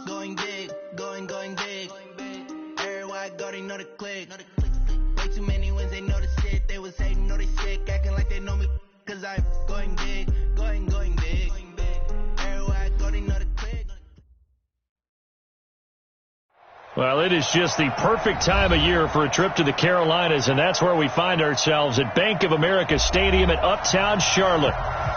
Going big, going big. Everywhere I go, they know the click. Way too many wins, they know the shit. They was hating, know they sick, acting like they know me. Cause I'm going big, going big. Everywhere I go, they know the click. Well, it is just the perfect time of year for a trip to the Carolinas, and that's where we find ourselves at Bank of America Stadium in Uptown Charlotte.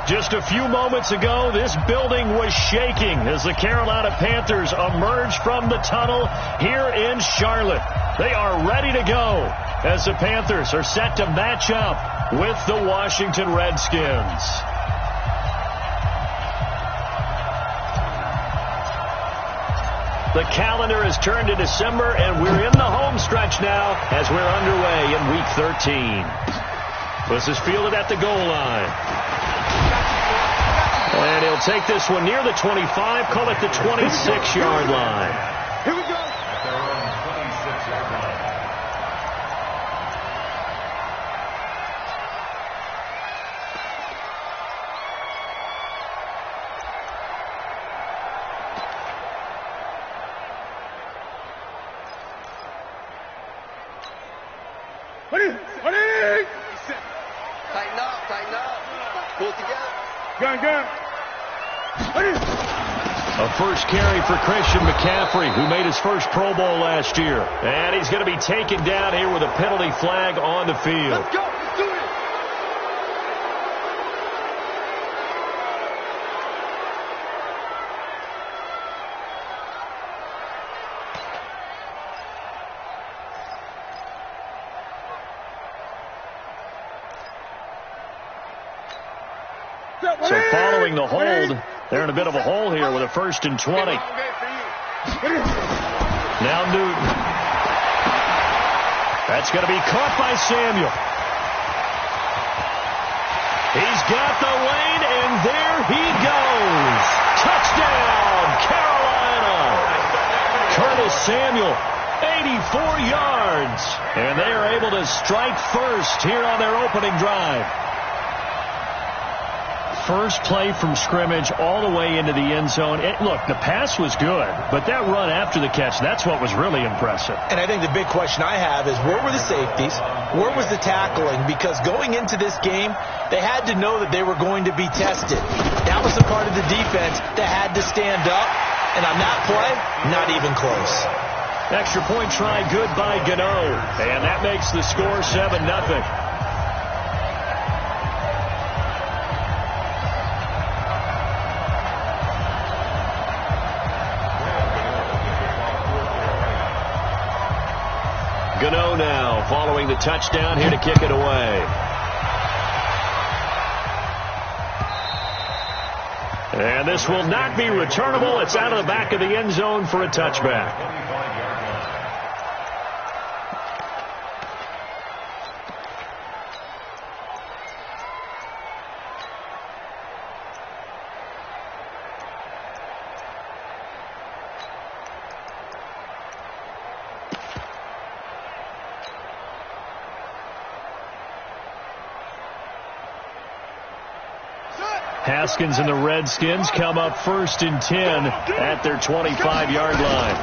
Just a few moments ago, this building was shaking as the Carolina Panthers emerged from the tunnel here in Charlotte. They are ready to go as the Panthers are set to match up with the Washington Redskins. The calendar has turned to December, and we're in the home stretch now as we're underway in Week 13. This is fielded at the goal line. And he'll take this one near the 25, call it the 26-yard line. Here we go. Tighten up. Pull it together. Gun. A first carry for Christian McCaffrey, who made his first Pro Bowl last year. And he's going to be taken down here with a penalty flag on the field. Let's go. Let's do it. So following the hold, they're in a bit of a hole here with a 1st and 20. Now Newton. That's going to be caught by Samuel. He's got the lane, and there he goes. Touchdown, Carolina. Curtis Samuel, 84 yards. And they are able to strike first here on their opening drive. First play from scrimmage all the way into the end zone. Look, the pass was good, but that run after the catch, that's what was really impressive. And I think the big question I have is, where were the safeties? Where was the tackling? Because going into this game, they had to know that they were going to be tested. That was the part of the defense that had to stand up. And on that play, not even close. Extra point try good by Gano. And that makes the score 7-0. Gano now following the touchdown here to kick it away. And this will not be returnable. It's out of the back of the end zone for a touchback. Haskins and the Redskins come up 1st and 10 at their 25-yard line.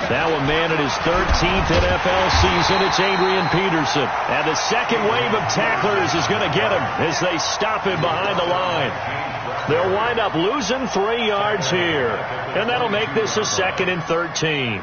That one man at his 13th NFL season. It's Adrian Peterson. And the second wave of tacklers is going to get him as they stop him behind the line. They'll wind up losing 3 yards here. And that'll make this a 2nd and 13.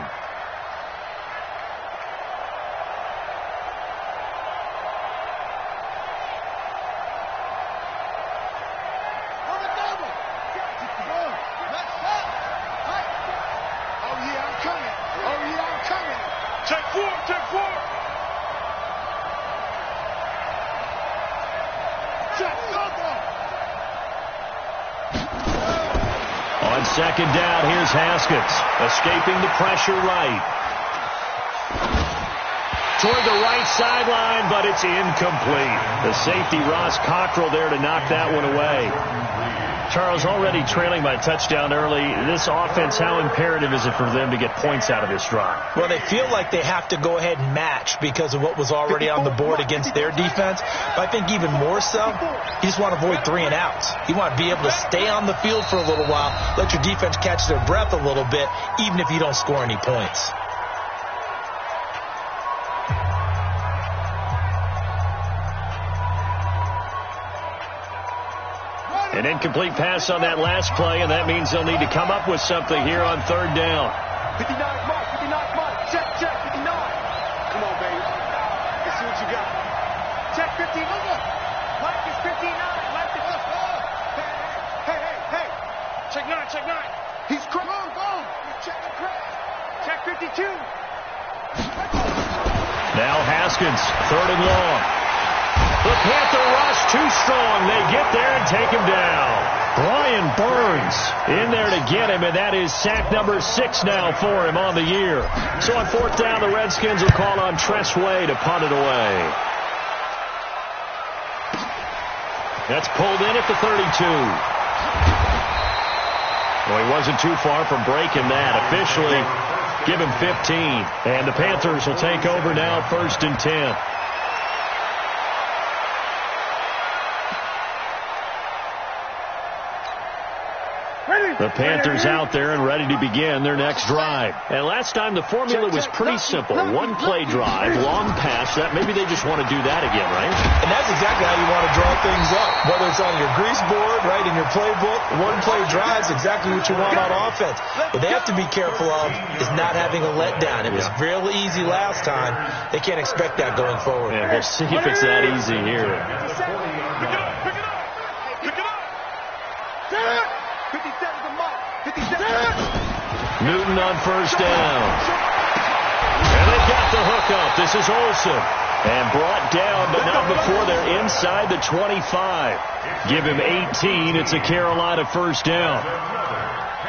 On 2nd down, here's Haskins, escaping the pressure right. Toward the right sideline, but it's incomplete. The safety, Ross Cockrell, there to knock that one away. Charles, already trailing by a touchdown early. This offense, how imperative is it for them to get points out of this drive? Well, they feel like they have to go ahead and match because of what was already on the board against their defense. But I think even more so, you just want to avoid 3 and outs. You want to be able to stay on the field for a little while, let your defense catch their breath a little bit, even if you don't score any points. An incomplete pass on that last play, and that means they'll need to come up with something here on third down. 59 mark, 59 mark. Check, 59. Come on, baby. Let's see what you got. Check 59. Mike is 59. Mike is... Hey. Check 9. He's cracked. Go. Check the crack. Check 52. Now Haskins, third and long. The Panther rush too strong. They get there and take him down. Brian Burns in there to get him, and that is sack number 6 now for him on the year. So on fourth down, the Redskins will call on Tress Way to punt it away. That's pulled in at the 32. Well, he wasn't too far from breaking that. Officially, give him 15. And the Panthers will take over now, 1st and 10. The Panthers out there and ready to begin their next drive. And last time the formula was pretty simple. One play drive, long pass. That maybe they just want to do that again, right? And that's exactly how you want to draw things up. Whether it's on your grease board, right, in your playbook, one play drive is exactly what you want on offense. What they have to be careful of is not having a letdown. It was real easy last time. They can't expect that going forward. Yeah, we'll see if it's that easy here. Newton on first down. And they got the hook up. This is Olsen. And brought down, but not before they're inside the 25. Give him 18. It's a Carolina first down.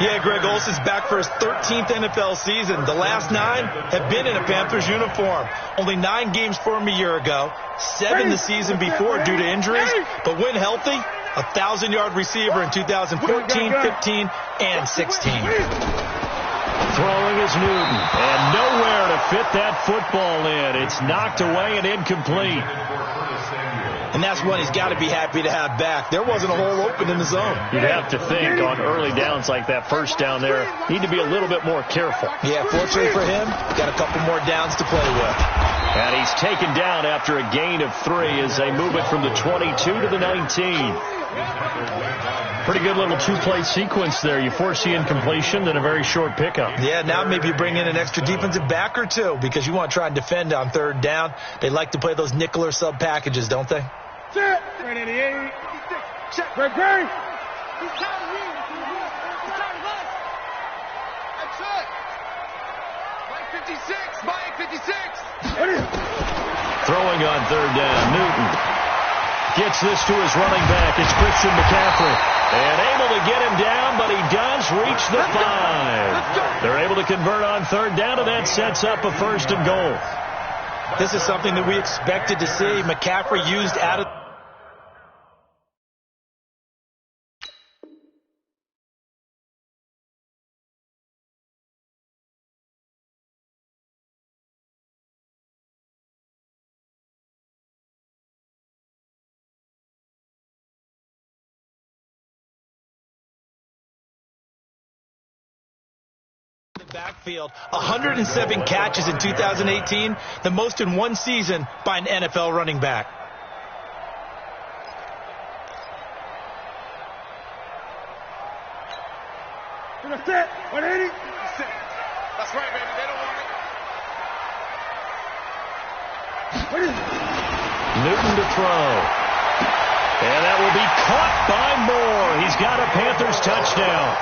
Yeah, Greg Olsen's back for his 13th NFL season. The last 9 have been in a Panthers uniform. Only 9 games for him a year ago. 7 the season before due to injuries. But when healthy, 1,000-yard receiver in 2014, 15, and 16. Throwing is Newton, and nowhere to fit that football in. It's knocked away and incomplete. And that's one he's got to be happy to have back. There wasn't a hole open in the zone. You'd have to think on early downs like that first down there, need to be a little bit more careful. Yeah, fortunately for him, got a couple more downs to play with. And he's taken down after a gain of 3 as they move it from the 22 to the 19. Pretty good little 2-play sequence there. You force the incompletion, then a very short pickup. Yeah, now maybe you bring in an extra defensive back or 2 because you want to try and defend on third down. They like to play those nickel or sub packages, don't they? Check. 88. Check. Greg. He's counting you. He's counting us. That's it. Mike 56. Mike 56. Throwing on third down. Newton gets this to his running back. It's Christian McCaffrey. And able to get him down, but he does reach the 5. They're able to convert on third down, and that sets up a 1st and goal. This is something that we expected to see. McCaffrey used out of... backfield. 107 catches in 2018, the most in one season by an NFL running back. That's it. 180. That's right, baby. They don't want it. Newton to throw. And that will be caught by Moore. He's got a Panthers touchdown.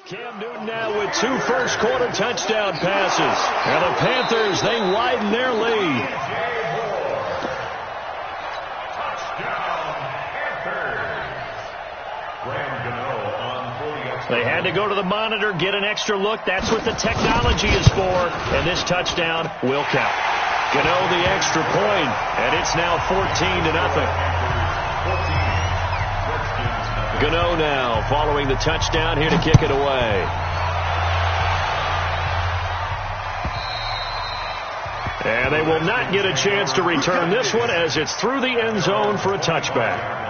Cam Newton now with 2 first-quarter touchdown passes. And the Panthers, they widen their lead. They had to go to the monitor, get an extra look. That's what the technology is for. And this touchdown will count. Gano the extra point, and it's now 14-0. Gano now following the touchdown here to kick it away. And they will not get a chance to return this one as it's through the end zone for a touchback.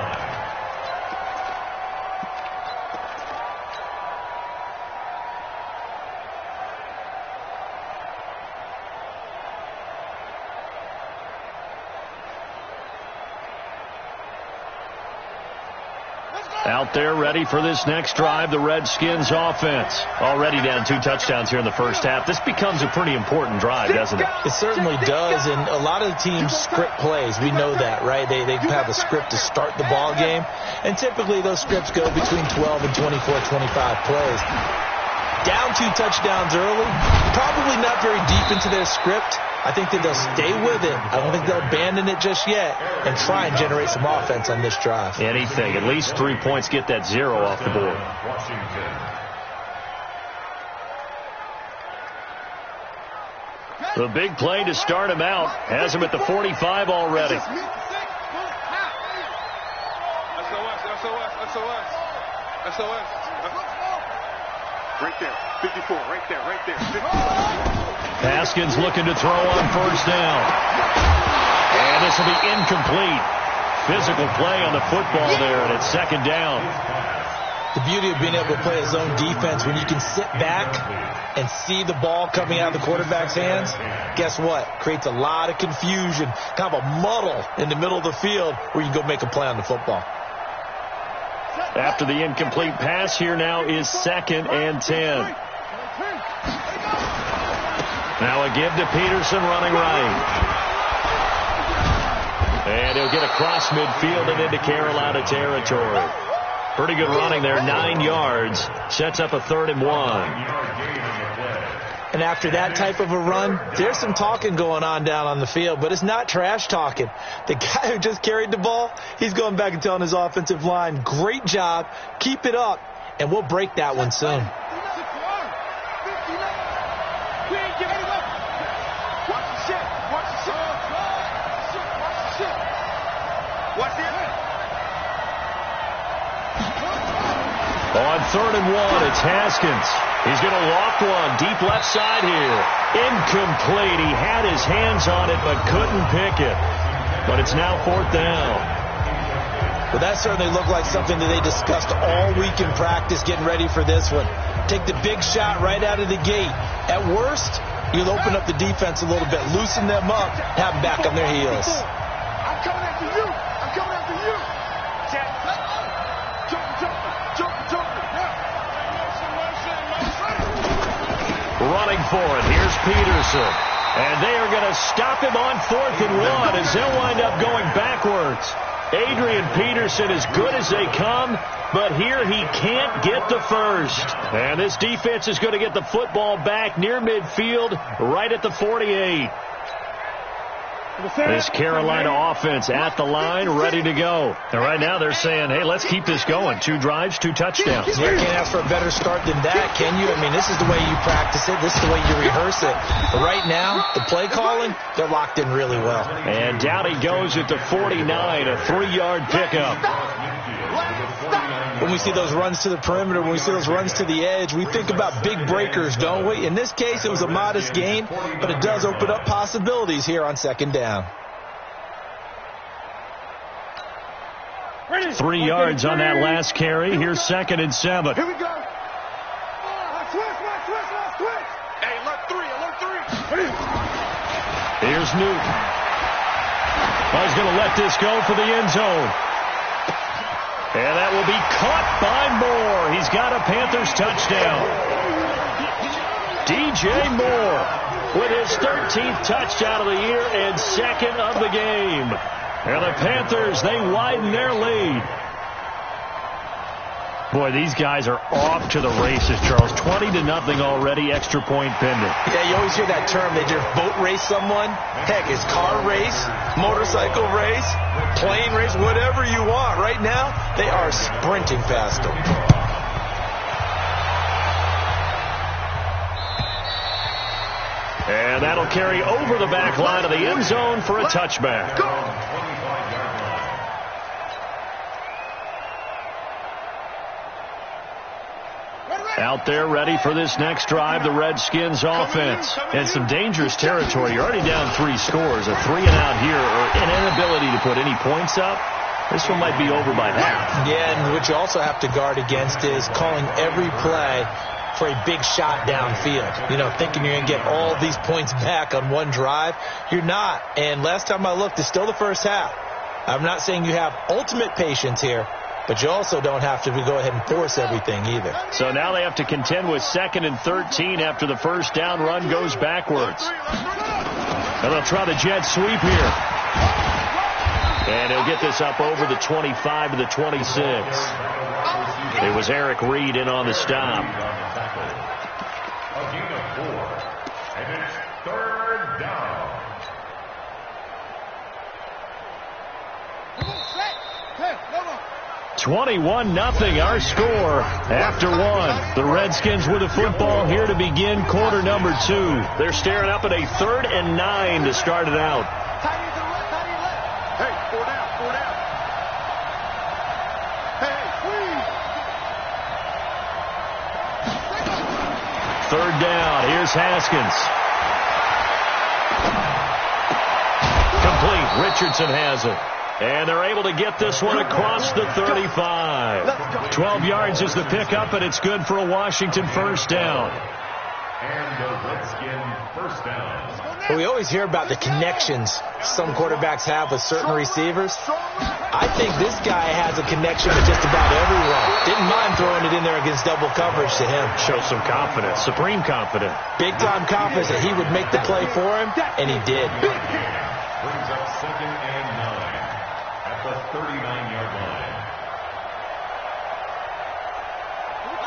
Out there ready for this next drive, the Redskins offense. Already down 2 touchdowns here in the first half. This becomes a pretty important drive, doesn't it? It certainly does, and a lot of the teams script plays. We know that, right? They have a script to start the ball game, and typically those scripts go between 12 and 24, 25 plays. Down 2 touchdowns early, probably not very deep into their script. I think that they'll stay with it. I don't think they'll abandon it just yet and try and generate some offense on this drive. Anything. At least 3 points, get that 0 off the board. The big play to start him out has him at the 45 already. SOS. Right there. 54. Right there. 54. Haskins looking to throw on first down. And this will be incomplete. Physical play on the football there, and it's second down. The beauty of being able to play a zone defense, when you can sit back and see the ball coming out of the quarterback's hands, guess what? Creates a lot of confusion, kind of a muddle in the middle of the field where you can go make a play on the football. After the incomplete pass, here now is 2nd and 10. Now a give to Peterson running right. And he'll get across midfield and into Carolina territory. Pretty good running there, 9 yards. Sets up a 3rd and 1. And after that type of a run, there's some talking going on down on the field, but it's not trash talking. The guy who just carried the ball, he's going back and telling his offensive line, great job, keep it up, and we'll break that one soon. On 3rd and 1, it's Haskins. He's going to loft one deep left side here. Incomplete. He had his hands on it but couldn't pick it. But it's now 4th down. Well, that certainly looked like something that they discussed all week in practice getting ready for this one. Take the big shot right out of the gate. At worst, you'll open up the defense a little bit, loosen them up, have them back on their heels. I'm coming after you. I'm coming after you. Running for it. Here's Peterson. And they are going to stop him on 4th and 1 as they'll wind up going backwards. Adrian Peterson as good as they come, but here he can't get the first. And this defense is going to get the football back near midfield, right at the 48. This Carolina offense at the line, ready to go. And right now they're saying, hey, let's keep this going. 2 drives, 2 touchdowns. You can't ask for a better start than that, can you? I mean, this is the way you practice it. This is the way you rehearse it. But right now, the play calling, they're locked in really well. And down he goes at the 49, a 3-yard pickup. When we see those runs to the perimeter, when we see those runs to the edge, we think about big breakers, don't we? In this case, it was a modest gain, but it does open up possibilities here on 2nd down. 3 yards on that last carry. Here's 2nd and 7. Here we go. Twist. Hey, alert 3. Here's Newton. He's going to let this go for the end zone. And that will be caught by Moore. He's got a Panthers touchdown. DJ Moore with his 13th touchdown of the year and 2nd of the game. And the Panthers, they widen their lead. Boy, these guys are off to the races, Charles. 20-0 already, extra point pending. Yeah, you always hear that term. They just boat race someone. Heck, it's car race, motorcycle race, plane race, whatever you want. Right now, they are sprinting past them. And that'll carry over the back line of the end zone for a touchback. Out there ready for this next drive, the Redskins offense. And some dangerous territory. You're already down 3 scores. A 3-and-out here, or an inability to put any points up. This one might be over by half. Yeah, and what you also have to guard against is calling every play for a big shot downfield. You know, thinking you're going to get all these points back on one drive. You're not. And last time I looked, it's still the first half. I'm not saying you have ultimate patience here, but you also don't have to go ahead and force everything either. So now they have to contend with 2nd and 13 after the first down run goes backwards. And they'll try the jet sweep here. And he'll get this up over the 25 to the 26. It was Eric Reed in on the stop. A gain of 4. And it's 3rd down. 21-0 our score after 1. The Redskins with the football here to begin quarter number 2. They're staring up at a 3rd and 9 to start it out. Hey, 4 down, 4 down. Hey, please. 3rd down. Here's Haskins. Complete. Richardson has it. And they're able to get this one across the 35. 12 yards is the pickup, and it's good for a Washington first down. And the Redskin first down. Well, we always hear about the connections some quarterbacks have with certain receivers. I think this guy has a connection with just about everyone. Didn't mind throwing it in there against double coverage to him. Show some confidence, supreme confidence. Big-time confidence that he would make the play for him, and he did. Brings up 2nd and 9 at the 39-yard line.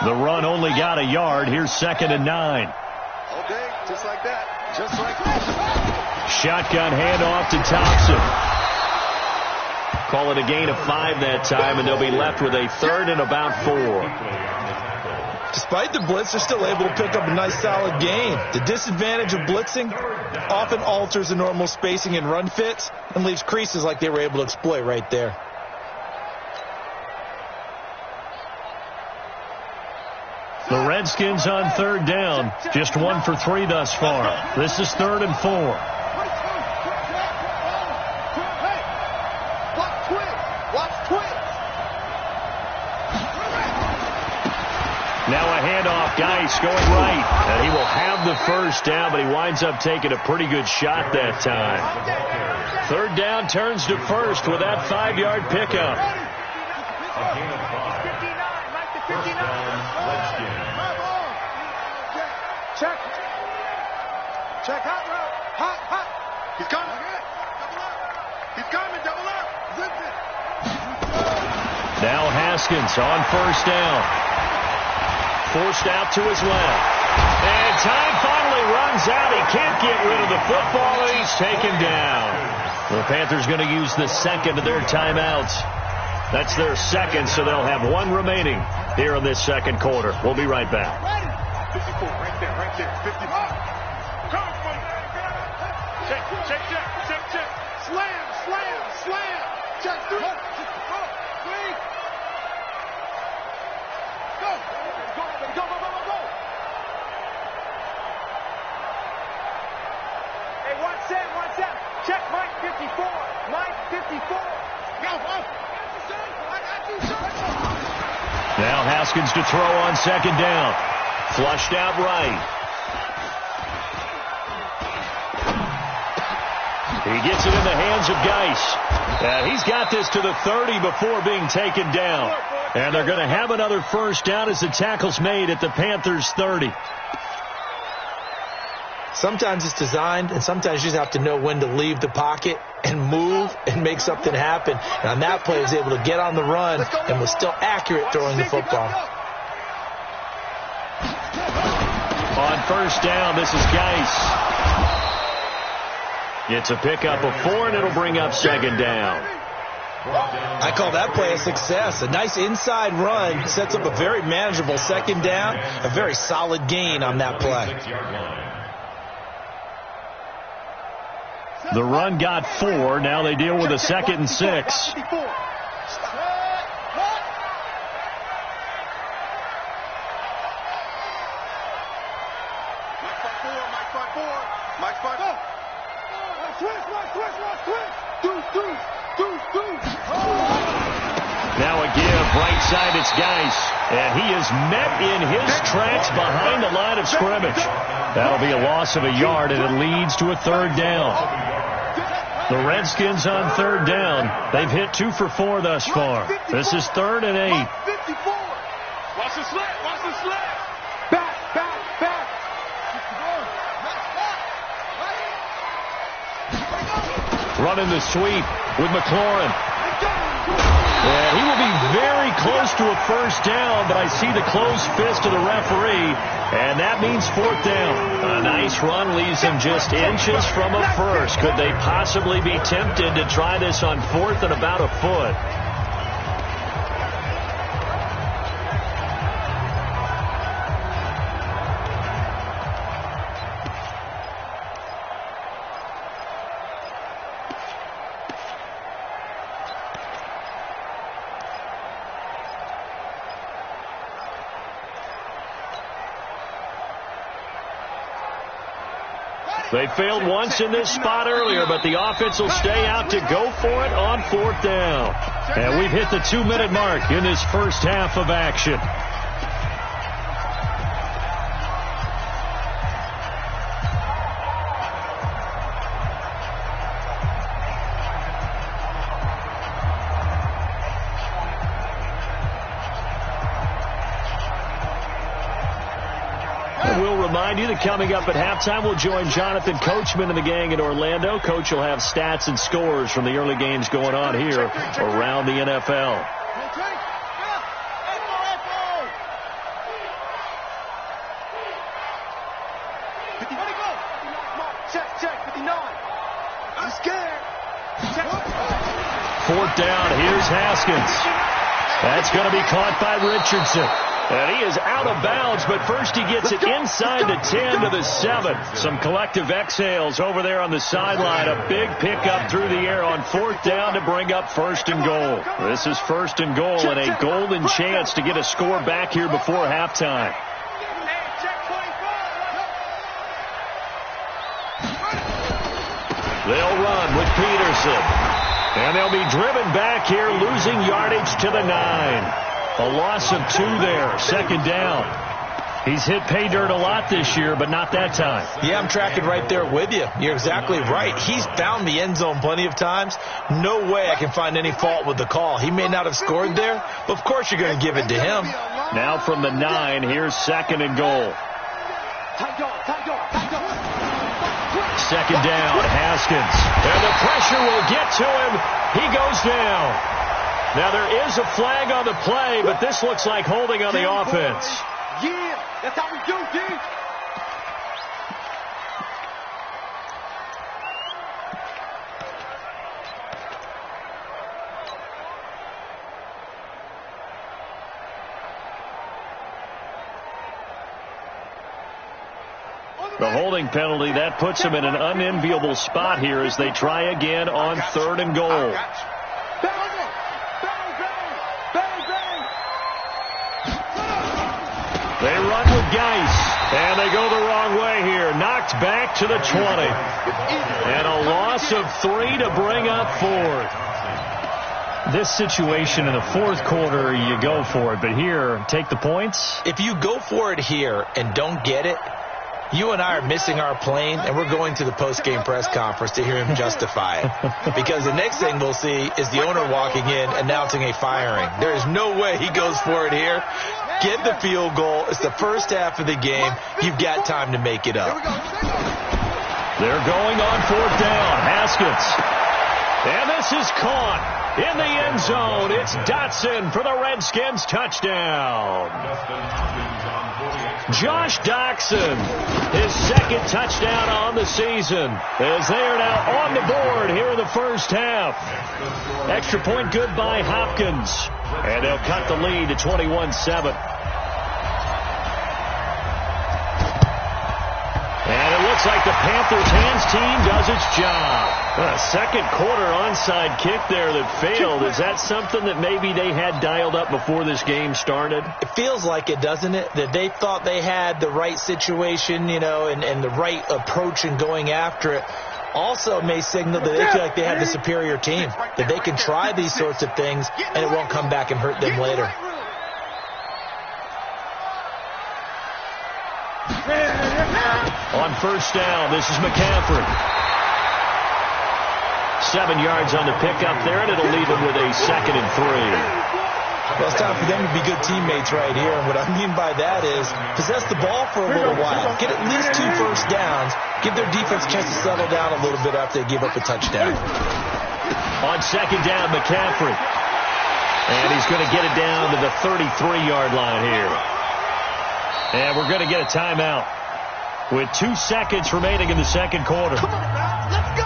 The run only got a yard. Here's 2nd and 9. Okay, just like that. Just like that. Shotgun handoff to Thompson. Call it a gain of 5 that time, and they'll be left with a 3rd and about 4. Despite the blitz, they're still able to pick up a nice solid gain. The disadvantage of blitzing often alters the normal spacing and run fits and leaves creases like they were able to exploit right there. The Redskins on 3rd down. Just 1 for 3 thus far. This is 3rd and 4. Now a handoff. Geis going right. And he will have the first down, but he winds up taking a pretty good shot that time. 3rd down turns to 1st with that 5-yard pickup. A gain of 5. First down, Redskins. Check. Check hot route. Hot, hot. He's coming. He's coming. Double up. Zip it. Now Haskins on 1st down. Forced out to his left. And time finally runs out. He can't get rid of the football, and he's taken down. The Panthers going to use the 2nd of their timeouts. That's their 2nd, so they'll have 1 remaining here in this 2nd quarter. We'll be right back. 54, right there, 54. Come for you. Check, check, check, check, check. Slam, slam, slam. Check, go. Go, go, go, go, go, go. Hey, watch that. Check Mike 54. Mike 54. Go, go. Now Haskins to throw on 2nd down. Flushed out right. He gets it in the hands of Geis. And he's got this to the 30 before being taken down. And they're going to have another first down as the tackle's made at the Panthers' 30. Sometimes it's designed, and sometimes you just have to know when to leave the pocket and move and make something happen. And on that play, he was able to get on the run and was still accurate throwing the football. On 1st down, this is Geis. It's a pickup of 4, and it'll bring up 2nd down. I call that play a success. A nice inside run sets up a very manageable 2nd down, a very solid gain on that play. The run got 4. Now they deal with a 2nd and 6. Now a give, right side, it's Geis. And he is met in his tracks behind the line of scrimmage. That'll be a loss of a yard, and it leads to a 3rd down. The Redskins on 3rd down. They've hit 2 for 4 thus far. This is 3rd and 8. Watch the slant, watch the slant. Back. Running the sweep with McLaurin. And he will be very close to a 1st down, but I see the closed fist of the referee, and that means 4th down. A nice run leaves him just inches from a 1st. Could they possibly be tempted to try this on 4th and about a foot? They failed once in this spot earlier, but the offense will stay out to go for it on 4th down. And we've hit the 2-minute mark in this first half of action. We'll remind you that coming up at halftime, we'll join Jonathan Coachman and the gang in Orlando. Coach will have stats and scores from the early games going on here around the NFL. Check, 59. I'm scared. 4th down, here's Haskins. That's going to be caught by Richardson. And he is out of bounds, but first he gets it inside the 10 to the 7. Some collective exhales over there on the sideline. A big pickup through the air on 4th down to bring up 1st and goal. This is 1st and goal and a golden chance to get a score back here before halftime. They'll run with Peterson. And they'll be driven back here, losing yardage to the 9. A loss of 2 there, 2nd down. He's hit pay dirt a lot this year, but not that time. Yeah, I'm tracking right there with you. You're exactly right. He's found the end zone plenty of times. No way I can find any fault with the call. He may not have scored there, but of course you're going to give it to him. Now from the 9, here's 2nd and goal. 2nd down, Haskins. And the pressure will get to him. He goes down. Now, there is a flag on the play, but this looks like holding on the offense. Yeah, that's how we do, dude. The holding penalty, that puts him in an unenviable spot here as they try again on 3rd and goal. They run with Geis, and they go the wrong way here. Knocked back to the 20. And a loss of 3 to bring up 4th. This situation in the 4th quarter, you go for it. But here, take the points. If you go for it here and don't get it, you and I are missing our plane, and we're going to the post-game press conference to hear him justify it. Because the next thing we'll see is the owner walking in announcing a firing. There is no way he goes for it here. Get the field goal. It's the first half of the game. You've got time to make it up. They're going on 4th down. Haskins. And this is caught in the end zone. It's Dotson for the Redskins touchdown. Josh Doctson, his 2nd touchdown on the season, as they are now on the board here in the first half. Extra point good by Hopkins, and they'll cut the lead to 21-7. And it looks looks like the Panthers hands team does its job. A second quarter onside kick there that failed. Is that something that maybe they had dialed up before this game started? It feels like it, doesn't it? That they thought they had the right situation, and the right approach in going after it. Also may signal that they feel like they have the superior team, that they can try these sorts of things and it won't come back and hurt them later. On first down, this is McCaffrey. 7 yards on the pickup there, and it'll leave him with a 2nd and 3. Well, it's time for them to be good teammates right here. And what I mean by that is possess the ball for a little while. Get at least 2 first downs. Give their defense a chance to settle down a little bit after they give up a touchdown. On 2nd down, McCaffrey. And he's going to get it down to the 33-yard line here. And we're going to get a timeout with 2 seconds remaining in the second quarter. Come on, man. Let's go.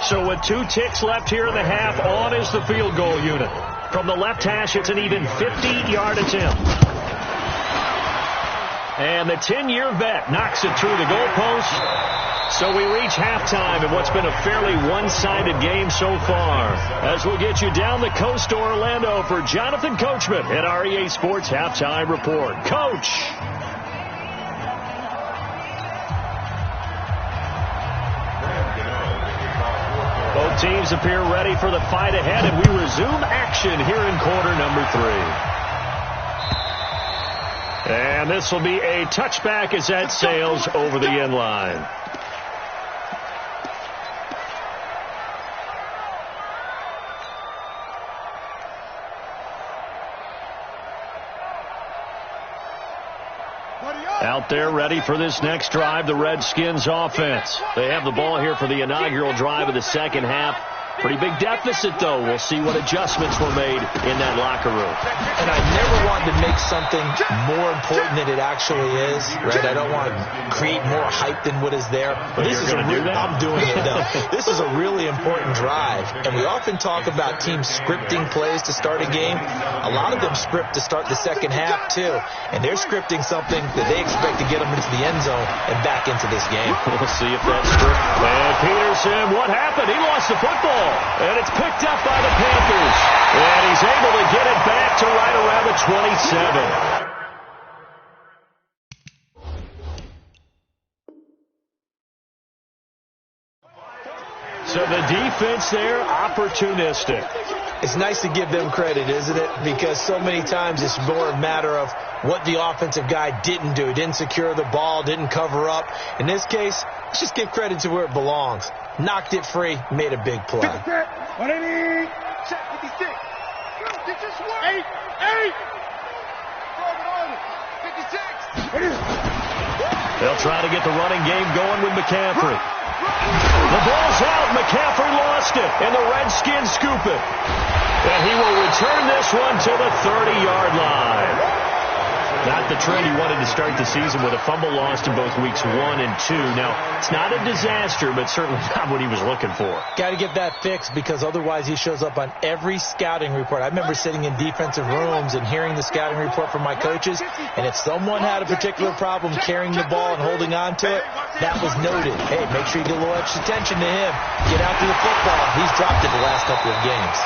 So with 2 ticks left here in the half, on is the field goal unit. From the left hash, it's an even 50-yard attempt. And the 10-year vet knocks it through the goalpost. So we reach halftime in what's been a fairly one-sided game so far. As we'll get you down the coast to Orlando for Jonathan Coachman at our EA Sports Halftime Report. Coach! Both teams appear ready for the fight ahead, and we resume action here in quarter number 3. And this will be a touchback as that sails over the end line. Out there ready for this next drive, the Redskins offense. They have the ball here for the inaugural drive of the second half. Pretty big deficit, though. We'll see what adjustments were made in that locker room. And I never want to make something more important than it actually is, right? I don't want to create more hype than what is there. But this is I'm doing it, though. This is a really important drive. And we often talk about teams scripting plays to start a game. A lot of them script to start the second half, too. And they're scripting something that they expect to get them into the end zone and back into this game. We'll see if that's script. And Peterson, what happened? He lost the football. And it's picked up by the Panthers. And he's able to get it back to right around the 27. So the defense there, opportunistic. It's nice to give them credit, isn't it? Because so many times it's more a matter of what the offensive guy didn't do. He didn't secure the ball, didn't cover up. In this case, let's just give credit to where it belongs. Knocked it free, made a big play. What I need? Check 56. Get this one. 8. Throw it over. 56. They'll try to get the running game going with McCaffrey. The ball's out. McCaffrey lost it, and the Redskins scoop it. And he will return this one to the 30-yard line. Not the trend he wanted to start the season with a fumble lost in both weeks 1 and 2. Now, it's not a disaster, but certainly not what he was looking for. Got to get that fixed because otherwise he shows up on every scouting report. I remember sitting in defensive rooms and hearing the scouting report from my coaches, and if someone had a particular problem carrying the ball and holding on to it, that was noted. Hey, make sure you get a little extra attention to him. Get after the football. He's dropped it the last couple of games.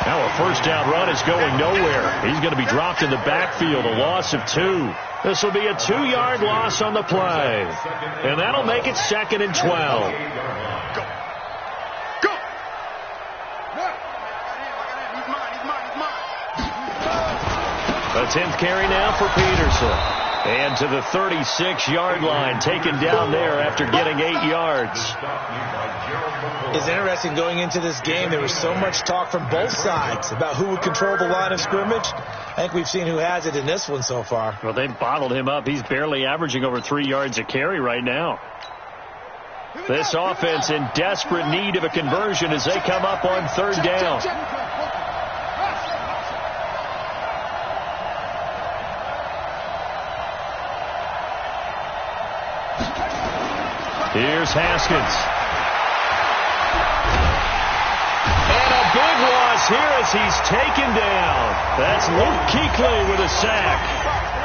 Now a first down run is going nowhere. He's going to be dropped in the backfield, a loss of 2. This will be a 2-yard loss on the play. And that'll make it 2nd and 12. Go. A 10th carry now for Peterson. And to the 36-yard line, taken down there after getting 8 yards. It's interesting going into this game. There was so much talk from both sides about who would control the line of scrimmage. I think we've seen who has it in this one so far. Well, they bottled him up. He's barely averaging over 3 yards a carry right now. This offense in desperate need of a conversion as they come up on 3rd down. Here's Haskins. And a big loss here as he's taken down. That's Luke Kuechly with a sack.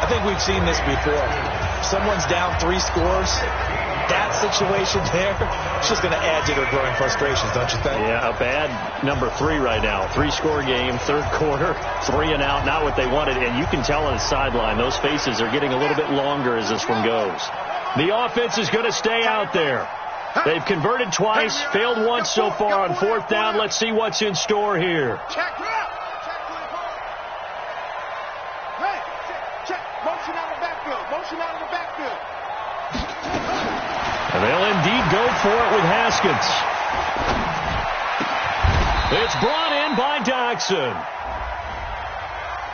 I think we've seen this before. Someone's down 3 scores. That situation there, it's just going to add to their growing frustrations, don't you think? Yeah, a bad number 3 right now. 3-score game, third quarter, 3 and out, not what they wanted. And you can tell on the sideline, those faces are getting a little bit longer as this one goes. The offense is going to stay out there. They've converted twice, failed once so far on 4th down. Let's see what's in store here. Check. Motion out of the backfield. Motion out of the backfield. And they'll indeed go for it with Haskins. It's brought in by Dodson.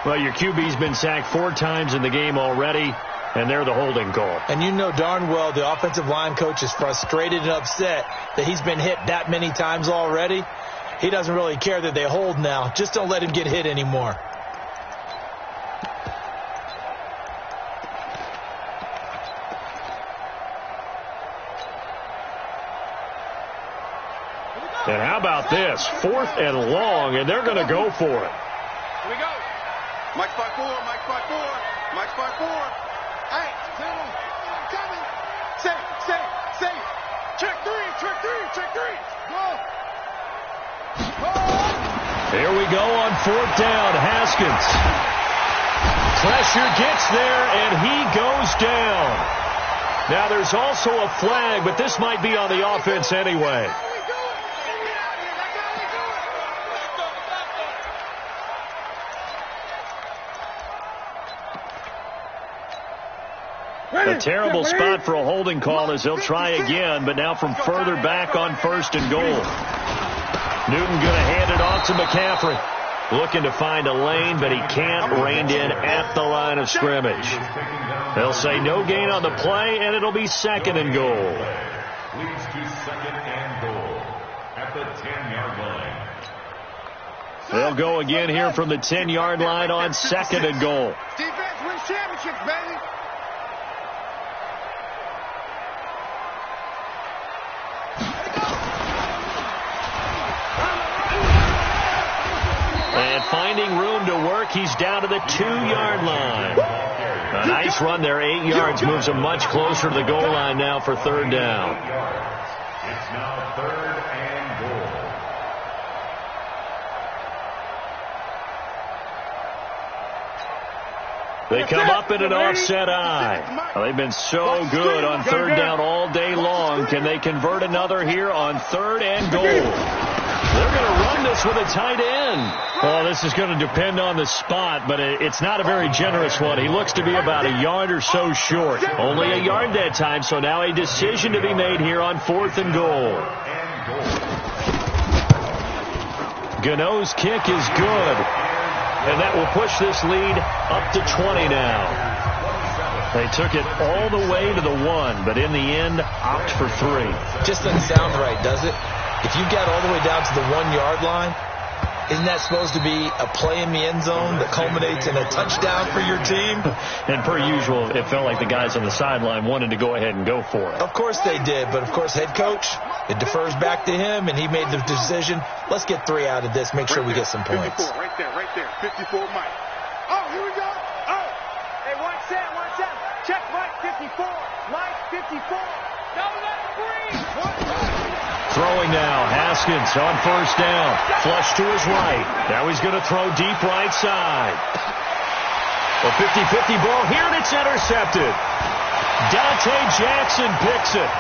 Well, your QB's been sacked 4 times in the game already, and they're the holding call. And you know darn well the offensive line coach is frustrated and upset that he's been hit that many times already. He doesn't really care that they hold now. Just don't let him get hit anymore. And how about this? 4th and long, and they're going to go for it. Here we go. Mike 5-4. Mike 5-4. Hey, coming. Safe. Check 3. Go. Here we go on 4th down. Haskins. Pressure gets there, and he goes down. Now, there's also a flag, but this might be on the offense anyway. A terrible spot for a holding call as they'll try again, but now from further back on 1st and goal. Newton going to hand it off to McCaffrey. Looking to find a lane, but he can't. Reined in at the line of scrimmage. They'll say no gain on the play, and it'll be 2nd and goal. Leads to 2nd and goal at the 10-yard line. They'll go again here from the 10-yard line on 2nd and goal. Defense wins championships, baby. And finding room to work, he's down to the 2-yard line. A nice run there, 8 yards, moves him much closer to the goal line now for 3rd down. It's now 3rd and goal. They come up in an offset eye. Well, they've been so good on 3rd down all day long. Can they convert another here on 3rd and goal? They're going to run this with a tight end. Well, this is going to depend on the spot, but it's not a very generous one. He looks to be about a yard or so short. Only a yard that time, so now a decision to be made here on 4th and goal. Gano's kick is good, and that will push this lead up to 20 now. They took it all the way to the 1, but in the end, opt for 3. Just doesn't sound right, does it? If you get all the way down to the 1-yard line, isn't that supposed to be a play in the end zone that culminates in a touchdown for your team? And per usual, it felt like the guys on the sideline wanted to go ahead and go for it. Of course they did, but of course head coach, it defers back to him, and he made the decision, let's get 3 out of this, make sure we get some points. 54, right there. 54, Mike. Oh, here we go. Oh. Hey, watch that. Check Mike 54. Mike 54. Double that free. Throwing now, Haskins on 1st down. Flush to his right. Now he's going to throw deep right side. A 50-50 ball here, and it's intercepted. Dante Jackson picks it.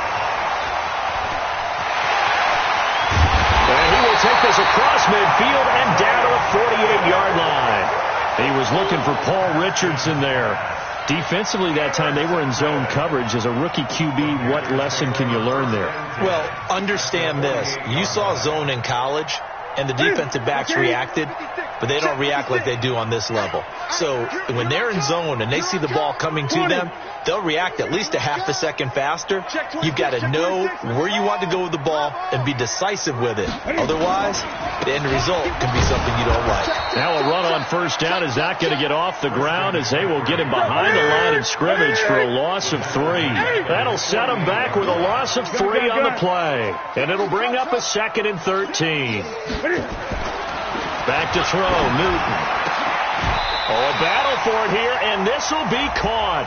And he will take this across midfield and down to the 48-yard line. He was looking for Paul Richardson there. Defensively that time, they were in zone coverage. As a rookie QB, what lesson can you learn there? Well, understand this. You saw zone in college, and the defensive backs reacted, but they don't react like they do on this level. So when they're in zone and they see the ball coming to them, they'll react at least a half a second faster. You've got to know where you want to go with the ball and be decisive with it. Otherwise, the end result can be something you don't like. Now a run on 1st down is not going to get off the ground as they will get him behind the line of scrimmage for a loss of 3. That'll set him back with a loss of 3 on the play. And it'll bring up a 2nd and 13. Back to throw, Newton. Oh, a battle for it here, and this will be caught.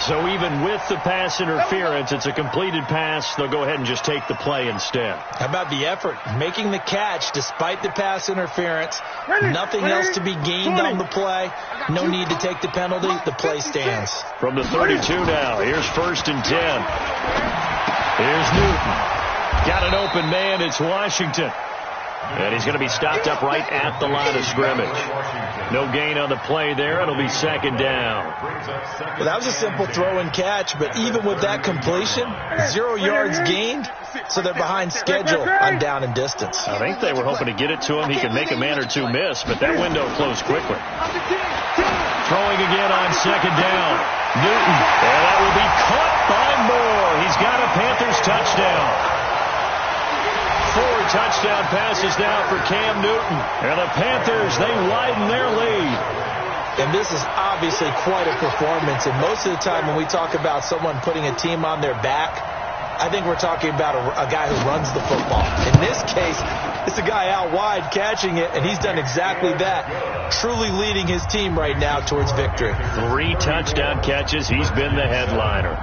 So even with the pass interference, it's a completed pass. They'll go ahead and just take the play instead. How about the effort? Making the catch despite the pass interference. Nothing else to be gained on the play. No need to take the penalty. The play stands. From the 32 now, here's 1st and 10. Here's Newton. Got an open man. It's Washington. And he's going to be stopped up right at the line of scrimmage. No gain on the play there. It'll be 2nd down. Well, that was a simple throw and catch, but even with that completion, 0 yards gained, so they're behind schedule on down and distance. I think they were hoping to get it to him. He could make a man or two miss, but that window closed quickly. Throwing again on 2nd down. Newton. And that will be caught by Moore. He's got a Panthers touchdown. 4 touchdown passes now for Cam Newton. And the Panthers, they widen their lead. And this is obviously quite a performance. And most of the time when we talk about someone putting a team on their back, I think we're talking about a guy who runs the football. In this case, it's a guy out wide catching it, and he's done exactly that, truly leading his team right now towards victory. 3 touchdown catches. He's been the headliner.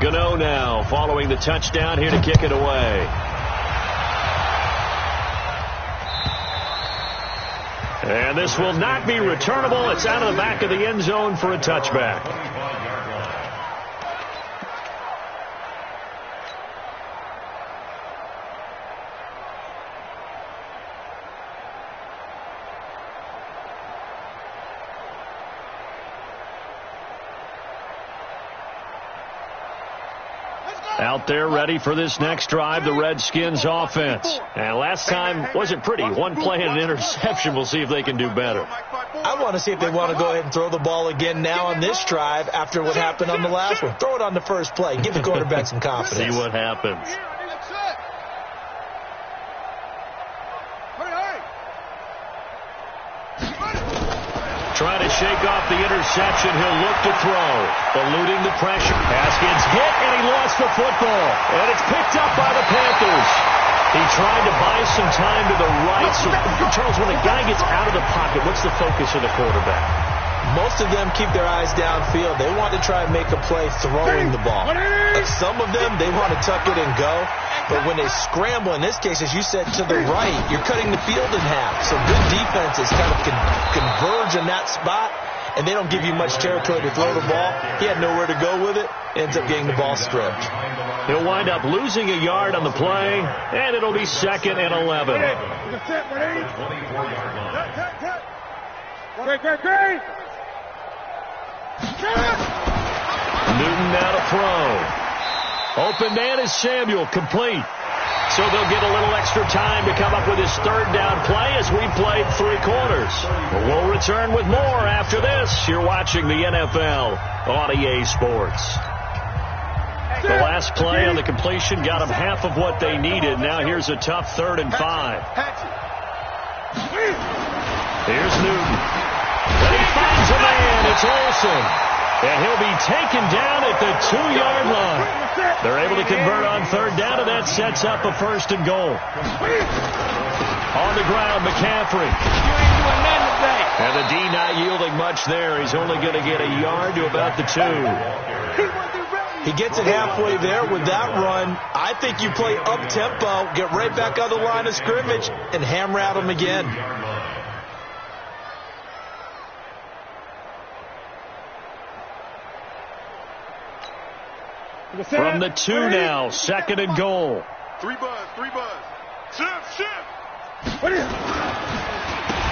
Gano now following the touchdown here to kick it away. And this will not be returnable. It's out of the back of the end zone for a touchback. Out there ready for this next drive, the Redskins offense. And last time wasn't pretty. 1 play and an interception. We'll see if they can do better. I want to see if they want to go ahead and throw the ball again now on this drive after what happened on the last one. Throw it on the first play. Give the quarterback some confidence. See what happens. Trying to shake off the interception. He'll look to throw. Eluding the pressure. Haskins hit, and he lost the football. And it's picked up by the Panthers. He tried to buy some time to the right. So, Charles, when a guy gets out of the pocket, what's the focus of the quarterback? Most of them keep their eyes downfield. They want to try and make a play throwing the ball. Some of them, they want to tuck it and go. But when they scramble, in this case, as you said, to the right, you're cutting the field in half. So good defenses kind of converge in that spot, and they don't give you much territory to throw the ball. He had nowhere to go with it. Ends up getting the ball stripped. He'll wind up losing a yard on the play, and it'll be 2nd and 11. Newton now to throw. Open man is Samuel, complete. So they'll get a little extra time to come up with his 3rd down play as we played 3 quarters. We'll return with more after this. You're watching the NFL on EA Sports. The last play on the completion got them half of what they needed. Now here's a tough 3rd and 5. Here's Newton. And he finds a man. It's Olsen. And he'll be taken down at the 2-yard line. They're able to convert on 3rd down, and that sets up a 1st and goal. On the ground, McCaffrey. And the D not yielding much there. He's only going to get a yard to about the 2. He gets it halfway there with that run. I think you play up-tempo, get right back on the line of scrimmage, and hammer at him again. From the 2 now, 2nd and goal. 3 buzz. Shift.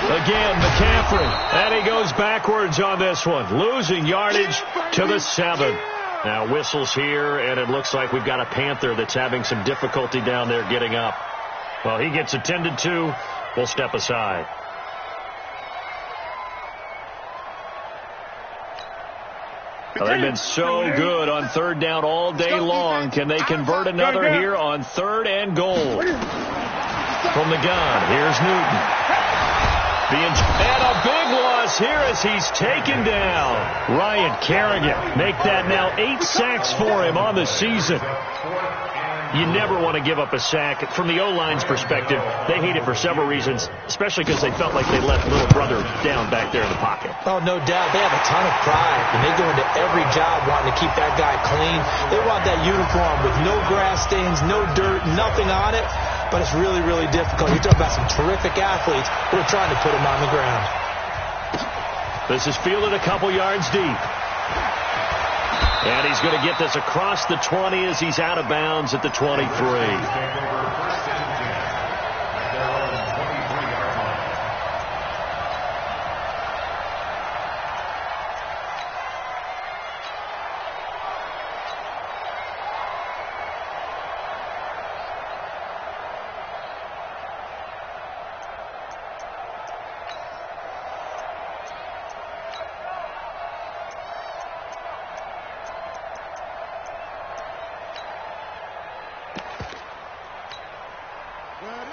Again, McCaffrey. And he goes backwards on this one, losing yardage to the 7. Now whistles here, and it looks like we've got a Panther that's having some difficulty down there getting up. Well, he gets attended to. We'll step aside. Well, they've been so good on 3rd down all day long. Can they convert another here on 3rd and goal? From the gun, here's Newton. And a big loss here as he's taken down. Ryan Kerrigan, make that now 8 sacks for him on the season. You never want to give up a sack. From the O-line's perspective, they hate it for several reasons, especially because they felt like they left little brother down back there in the pocket. Oh, no doubt. They have a ton of pride, and they go into every job wanting to keep that guy clean. They want that uniform with no grass stains, no dirt, nothing on it, but it's really, really difficult. You're talking about some terrific athletes who are trying to put him on the ground. This is fielded a couple yards deep. And he's going to get this across the 20 as he's out of bounds at the 23.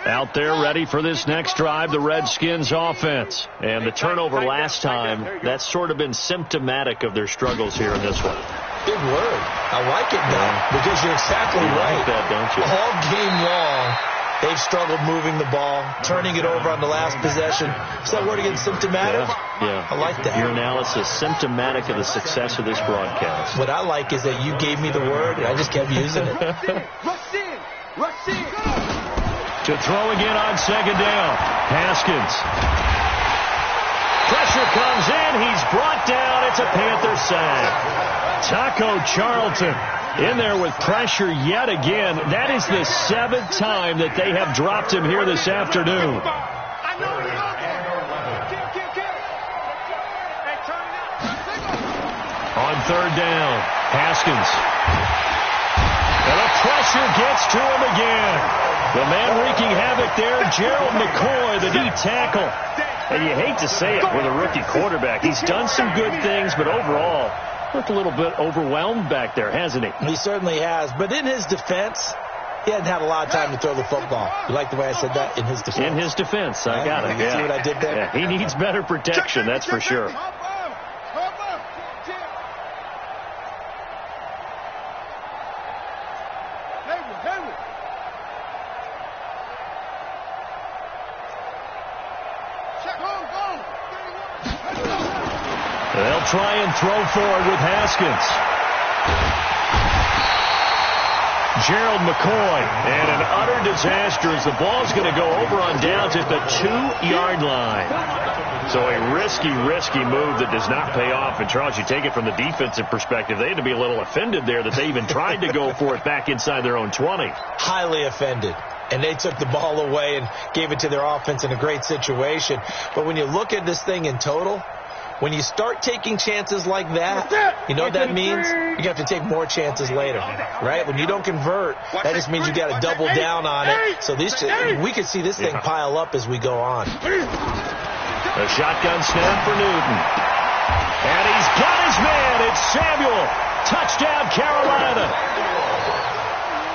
Out there ready for this next drive, the Redskins offense. And the turnover last time, that's sort of been symptomatic of their struggles here in this one. Big word. I like it now because you're exactly right. Like that, don't you? All game long, they've struggled moving the ball, turning it over on the last possession. Is that word again, symptomatic? Yeah. I like that. Your analysis, symptomatic of the success of this broadcast. What I like is that you gave me the word, and I just kept using it. Rush in! Rush in! To throw again on second down. Haskins. Pressure comes in. He's brought down. It's a Panther sack. Taco Charlton in there with pressure yet again. That is the 7th time that they have dropped him here this afternoon. On third down, Haskins. And the pressure gets to him again. The man wreaking havoc there, Gerald McCoy, the D tackle. And you hate to say it with a rookie quarterback. He's done some good things, but overall, looked a little bit overwhelmed back there, hasn't he? He certainly has. But in his defense, he hadn't had a lot of time to throw the football. You like the way I said that? In his defense. In his defense. I got it. You see what I did there? Yeah, he needs better protection, that's for sure. They'll try and throw forward with Haskins. Gerald McCoy, and an utter disaster as the ball's going to go over on downs at the 2-yard line. So a risky move that does not pay off. And, Charles, you take it from the defensive perspective, they had to be a little offended there that they even tried to go for it back inside their own 20. Highly offended. And they took the ball away and gave it to their offense in a great situation. But when you look at this thing in total, when you start taking chances like that, you know what that means? You have to take more chances later, right? When you don't convert, that just means you got to double down on it. So we could see this thing pile up as we go on. A shotgun snap for Newton. And he's got his man. It's Samuel. Touchdown, Carolina.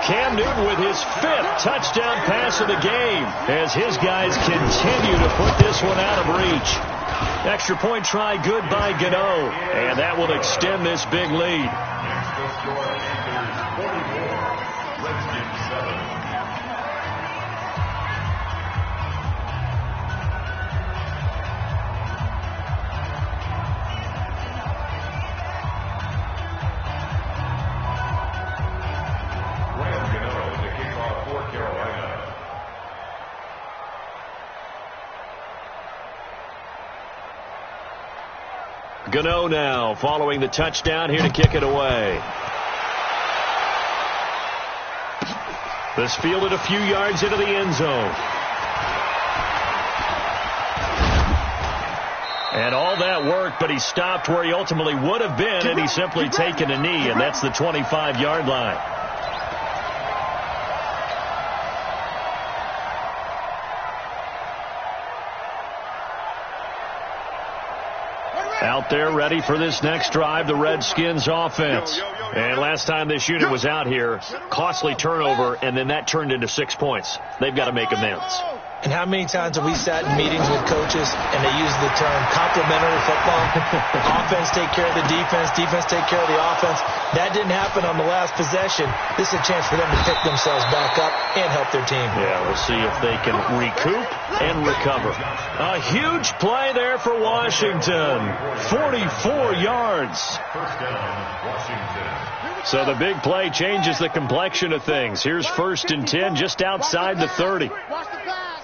Cam Newton with his 5th touchdown pass of the game as his guys continue to put this one out of reach. Extra point try good by Gano, and that will extend this big lead. Gano now following the touchdown here to kick it away. This fielded a few yards into the end zone. And all that worked, but he stopped where he ultimately would have been, and he's simply taken a knee, and that's the 25-yard line. Out there ready for this next drive, the Redskins offense. And last time this unit was out here, costly turnover, and then that turned into 6 points. They've got to make amends. And how many times have we sat in meetings with coaches and they use the term complementary football? Offense take care of the defense, defense take care of the offense. That didn't happen on the last possession. This is a chance for them to pick themselves back up and help their team. Yeah, we'll see if they can recoup and recover. A huge play there for Washington. 44 yards. First down, Washington. So the big play changes the complexion of things. Here's 1st and 10 just outside the 30. Watch the pass.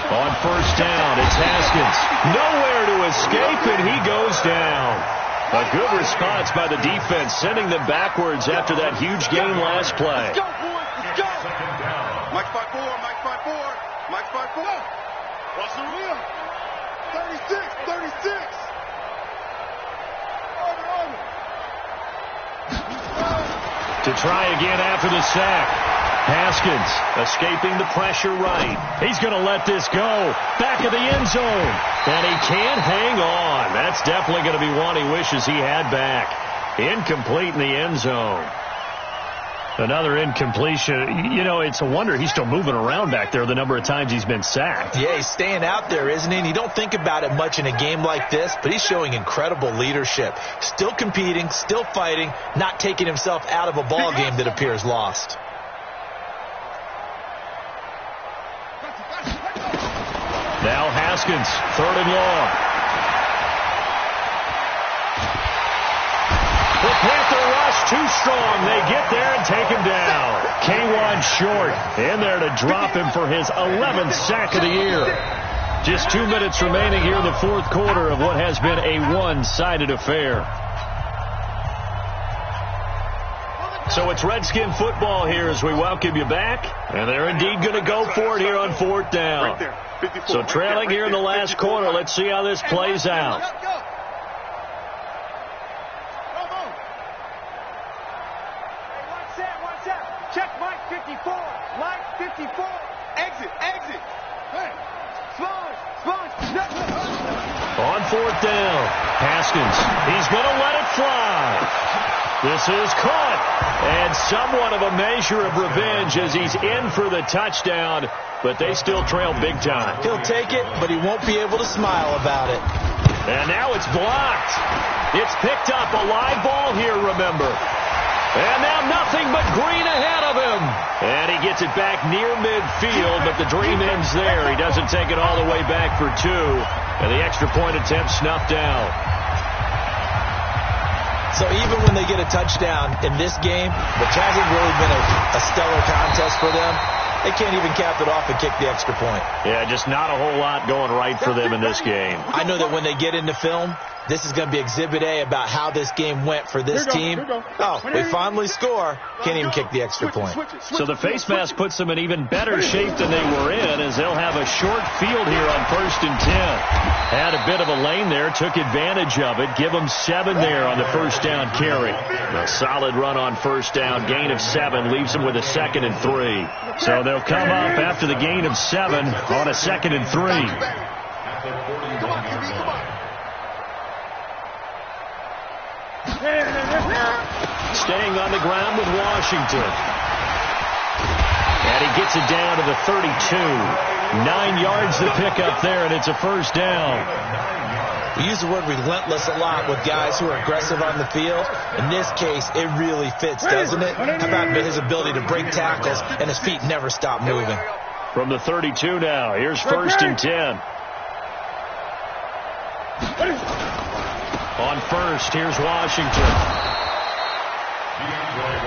On 1st down, it's Haskins. Nowhere to escape, and he goes down. A good response by the defense, sending them backwards after that huge gain last play. Let's go, boys. Let's go. Mike 5-4. Mike 5-4. Mike 5-4. Watch the wheel. 36. 36. To try again after the sack. Haskins escaping the pressure right. He's going to let this go. Back of the end zone. And he can't hang on. That's definitely going to be one he wishes he had back. Incomplete in the end zone. Another incompletion. You know, it's a wonder he's still moving around back there the number of times he's been sacked. Yeah, he's staying out there, isn't he? And you don't think about it much in a game like this, but he's showing incredible leadership. Still competing, still fighting, not taking himself out of a ball game that appears lost. Now Haskins, 3rd and long. The Panther rush too strong. They get there and take him down. K1 short in there to drop him for his 11th sack of the year. Just 2 minutes remaining here in the 4th quarter of what has been a one-sided affair. So it's Redskin football here as we welcome you back. And they're indeed going to go for it here on 4th down. So trailing here in the last quarter. Let's see how this plays out. Check Mike 54. Mike 54. Exit. Hey. Sponge. On 4th down, Haskins. He's going to let it fly. This is caught. And somewhat of a measure of revenge as he's in for the touchdown. But they still trail big time. He'll take it, but he won't be able to smile about it. And now it's blocked. It's picked up. A live ball here, remember. And now nothing but green ahead of him. And he gets it back near midfield, but the dream ends there. He doesn't take it all the way back for 2. And the extra point attempt snuffed out. So even when they get a touchdown in this game, which hasn't really been a stellar contest for them, they can't even cap it off and kick the extra point. Yeah, just not a whole lot going right for them in this game. I know that when they get into film, this is going to be Exhibit A about how this game went for this team. Oh, they finally score. Can't even kick the extra point. So the face mask puts them in even better shape than they were in as they'll have a short field here on 1st and 10. Had a bit of a lane there, took advantage of it. Give them 7 there on the 1st down carry. A solid run on 1st down. Gain of 7 leaves them with a 2nd and 3. So they'll come up after the gain of 7 on a 2nd and 3. Staying on the ground with Washington. And he gets it down to the 32. 9 yards to pick up there, and it's a 1st down. We use the word relentless a lot with guys who are aggressive on the field. In this case, it really fits, doesn't it? How about his ability to break tackles and his feet never stop moving? From the 32 now, here's 1st and 10. On 1st, here's Washington.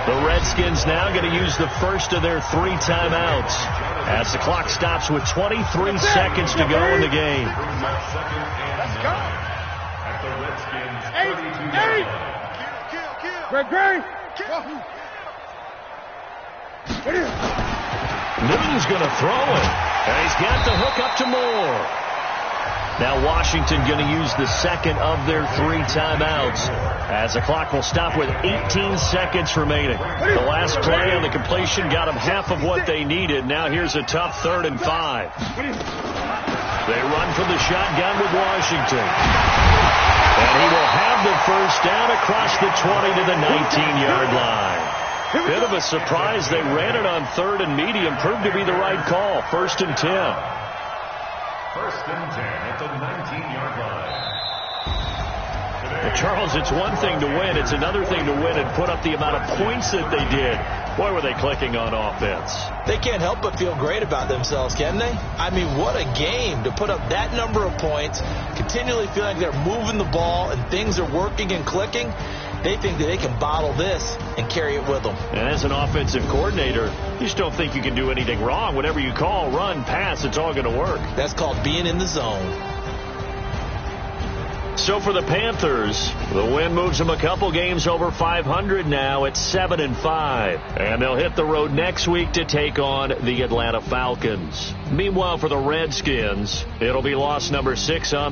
The Redskins now going to use the first of their 3 timeouts as the clock stops with 23 seconds to go in the game. Newton's going to throw it, and he's got the hook up to Moore. Now Washington going to use the second of their 3 timeouts as the clock will stop with 18 seconds remaining. The last play on the completion got them half of what they needed. Now here's a tough 3rd and 5. They run from the shotgun with Washington. And he will have the 1st down across the 20 to the 19-yard line. Bit of a surprise. They ran it on 3rd and medium. Proved to be the right call. 1st and 10. 1st and 10 at the 19-yard line. Well, Charles, it's one thing to win. It's another thing to win and put up the amount of points that they did. Boy, were they clicking on offense. They can't help but feel great about themselves, can they? I mean, what a game to put up that number of points, continually feeling like they're moving the ball and things are working and clicking. They think that they can bottle this and carry it with them. And as an offensive coordinator, you just don't think you can do anything wrong. Whatever you call, run, pass, it's all going to work. That's called being in the zone. So for the Panthers, the win moves them a couple games over 500 now at 7-5. And they'll hit the road next week to take on the Atlanta Falcons. Meanwhile, for the Redskins, it'll be loss number 6 on